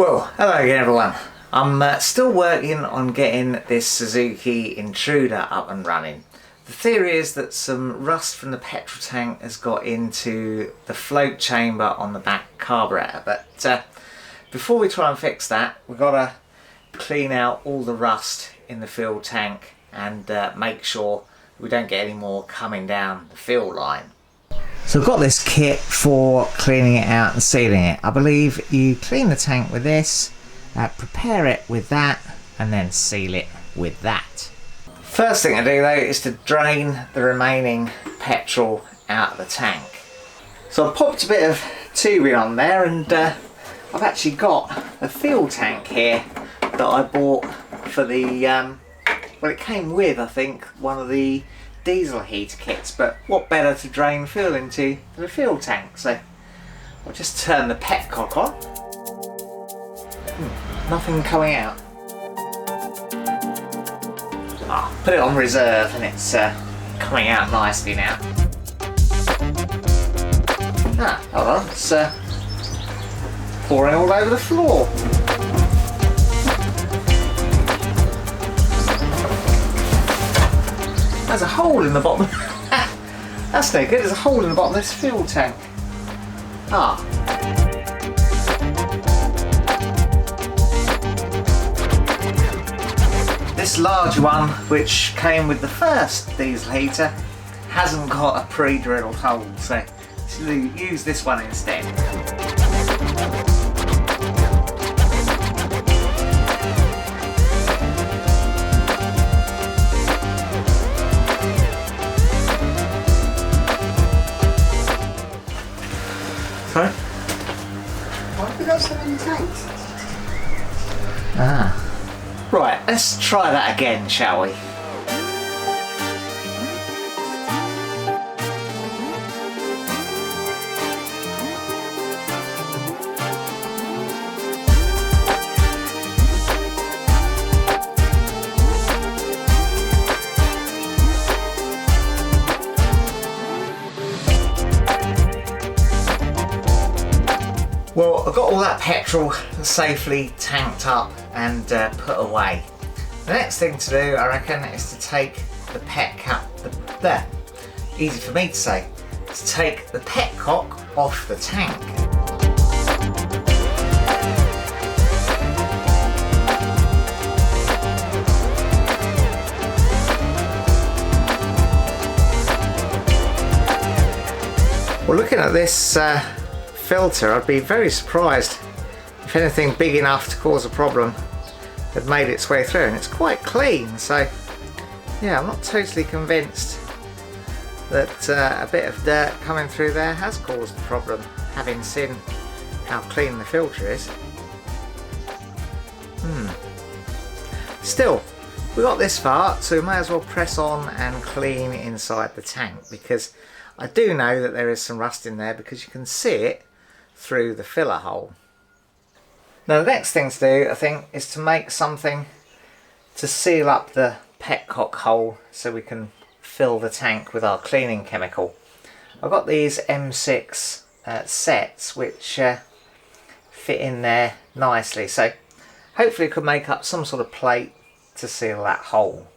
Well, hello again everyone. I'm still working on getting this Suzuki Intruder up and running. The theory is that some rust from the petrol tank has got into the float chamber on the back carburetor, but before we try and fix that, we've got to clean out all the rust in the fuel tank and make sure we don't get any more coming down the fuel line. So I've got this kit for cleaning it out and sealing it. I believe you clean the tank with this, prepare it with that, and then seal it with that. First thing I do though is to drain the remaining petrol out of the tank. So I popped a bit of tubing on there, and I've actually got a fuel tank here that I bought for the, well, it came with, I think, one of the diesel heater kits, but what better to drain fuel into than a fuel tank? So I'll just turn the petcock on. Nothing coming out. Put it on reserve and it's coming out nicely now. Hold on, it's pouring all over the floor. There's a hole in the bottom. That's no good, there's a hole in the bottom of this fuel tank. This large one, which came with the first diesel heater, hasn't got a pre-drilled hole, so use this one instead. Sorry? Why have we got so many tanks? Right, let's try that again, shall we? Well, I've got all that petrol safely tanked up and put away. The next thing to do, I reckon, is to take the easy for me to say, to take the petcock off the tank. Well, looking at this filter, I'd be very surprised if anything big enough to cause a problem had made its way through, and it's quite clean, so yeah, I'm not totally convinced that a bit of dirt coming through there has caused a problem, having seen how clean the filter is. Still, we got this far, so we may as well press on and clean inside the tank, because I do know that there is some rust in there because you can see it through the filler hole. Now the next thing to do, I think, is to make something to seal up the petcock hole so we can fill the tank with our cleaning chemical. I've got these M6 sets which fit in there nicely, so hopefully I could make up some sort of plate to seal that hole.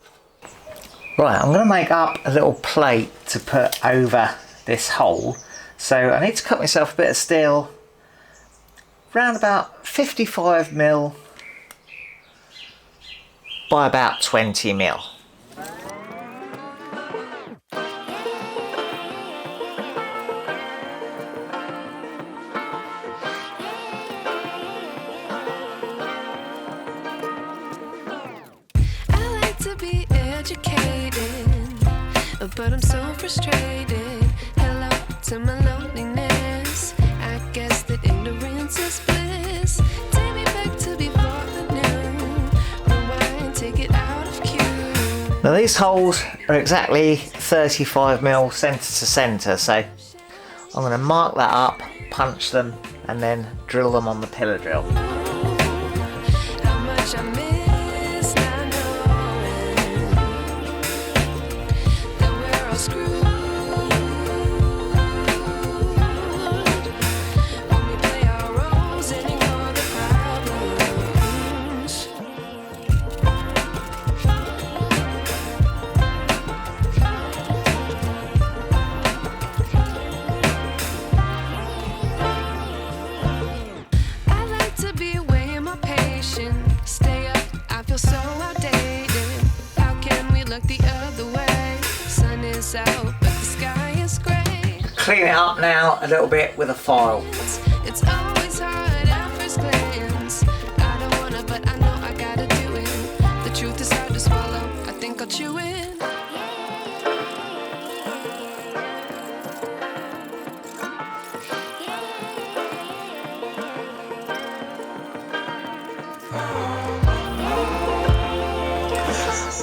Right, I'm going to make up a little plate to put over this hole, so I need to cut myself a bit of steel around about 55mm by about 20mm. I like to be educated, but I'm so frustrated. Hello to my loneliness. I guess that ignorance is bliss. Take me back to before the new. Rewind, take it out of cue. Now these holes are exactly 35mm centre to centre, so I'm going to mark that up, punch them, and then drill them on the pillar drill. How much I miss not knowing that we're all screwed. When we play our roles and ignore the problem. clean it up now a little bit with a file. It's always hard at first glance. I don't wanna, but I know I gotta do it. The truth is hard to swallow. I think I'll chew it.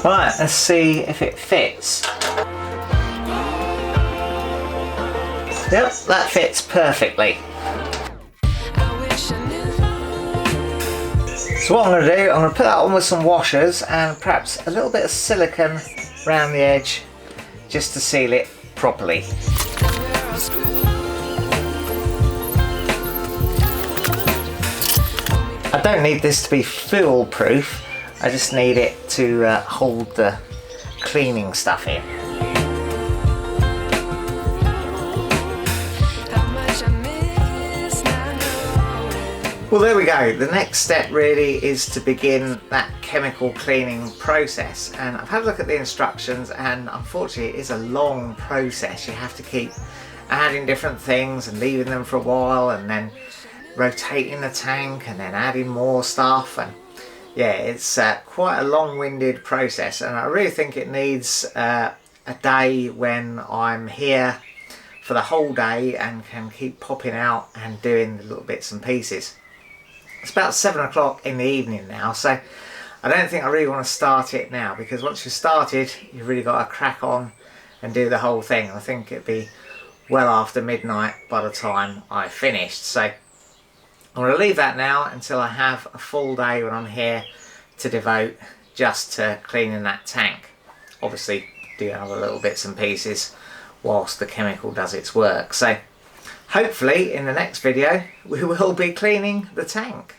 Right, let's see if it fits. Yep, that fits perfectly. So what I'm going to do, I'm going to put that on with some washers and perhaps a little bit of silicone around the edge just to seal it properly. I don't need this to be foolproof, I just need it to hold the cleaning stuff in. Well, there we go. The next step really is to begin that chemical cleaning process, and I've had a look at the instructions, and unfortunately it is a long process. You have to keep adding different things and leaving them for a while, and then rotating the tank and then adding more stuff, and yeah, it's quite a long-winded process, and I really think it needs a day when I'm here for the whole day and can keep popping out and doing the little bits and pieces. It's about 7 o'clock in the evening now, so I don't think I really want to start it now, because once you've started, you've really got to crack on and do the whole thing. I think it'd be well after midnight by the time I finished. So I'm going to leave that now until I have a full day when I'm here to devote just to cleaning that tank. Obviously do other little bits and pieces whilst the chemical does its work. So hopefully in the next video we will be cleaning the tank.